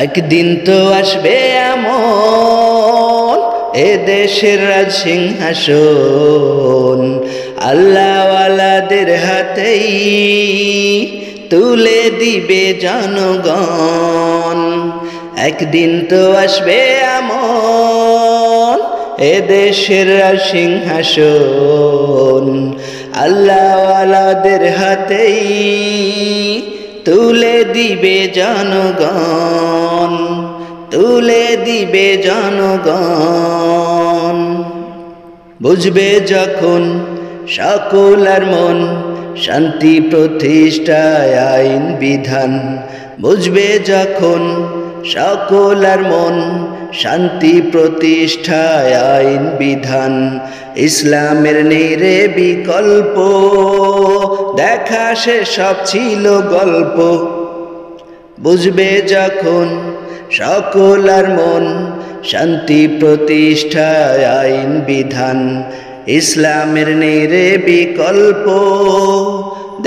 একদিন তো আসবে এমন এ দেশের রাজ সিংহাসন আল্লাহওয়ালাদের হাতেই তুলে দিবে জনগণ। একদিন তো আসবে এমন এ দেশের রাজ সিংহাসন আল্লাহওয়ালাদের হাতেই তুলে দিবে জনগণ, তুলে দিবে জনগণ। বুঝবে যখন সকলের মন শান্তি প্রতিষ্ঠায় আইন বিধান, বুঝবে যখন সকলের মন শান্তি প্রতিষ্ঠায় আইন বিধান, ইসলামের নেই রে বিকল্প, দেখা সে সব ছিল গল্প। বুঝবে যখন সকলের মন শান্তি প্রতিষ্ঠায় আইন বিধান, ইসলামের নেই রে বিকল্প,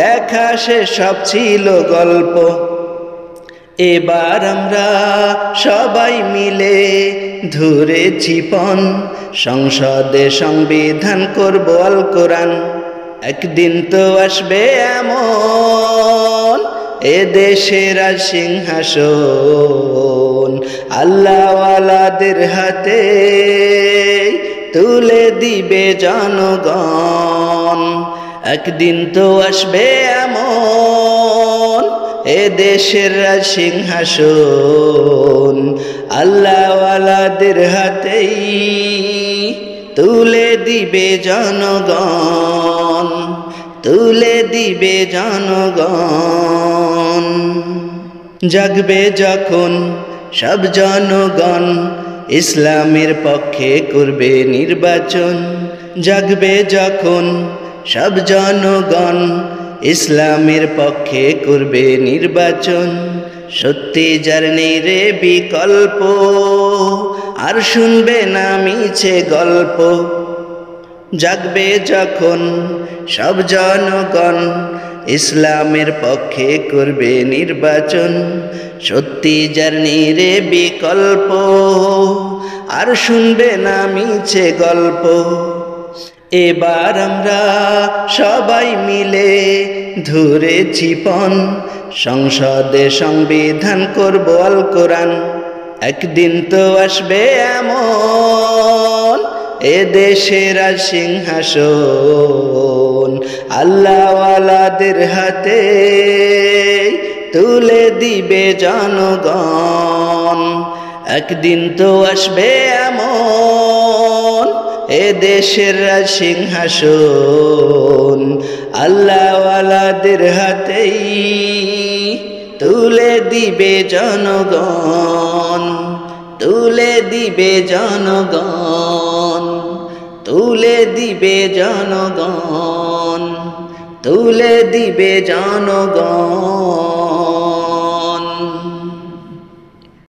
দেখা সে সব ছিল গল্প। এবার আমরা সবাই মিলে ধরেছি পণ, সংসদে সংবিধান করব আল কোরআন। একদিন তো আসবে এমন এ দেশের রাজ সিংহাসন আল্লাহওয়ালাদের হাতে তুলে দিবে জনগণ। একদিন তো আসবে এমন এ দেশের রাজ সিংহাসন আল্লাহওয়ালাদের হাতেই তুলে দিবে জনগণ, তুলে দিবে জনগণ। জাগবে যখন সব জনগণ ইসলামের পক্ষে করবে নির্বাচন, জাগবে যখন সব জনগণ ইসলামের পক্ষে করবে নির্বাচন, সত্যি যার নেই রে বিকল্প, আর শুনবে না মিছে গল্প। জাগবে যখন সব জনগণ ইসলামের পক্ষে করবে নির্বাচন, সত্যি যার নেই রে বিকল্প, আর শুনবে না মিছে গল্প। এবার আমরা সবাই মিলে ধরেছি পণ, সংসদে সংবিধান করব আল কোরআন। একদিন তো আসবে এমন এ দেশের রাজ সিংহাসন আল্লাহওয়ালাদের হাতে তুলে দিবে জনগণ। একদিন তো আসবে এমন এ দেশের রাজ সিংহাসন আল্লাহওয়ালাদের হাতেই তুলে দিবে জনগণ, তুলে দিবে জনগণ, তুলে দিবে জনগণ, তুলে দিবে জনগণ।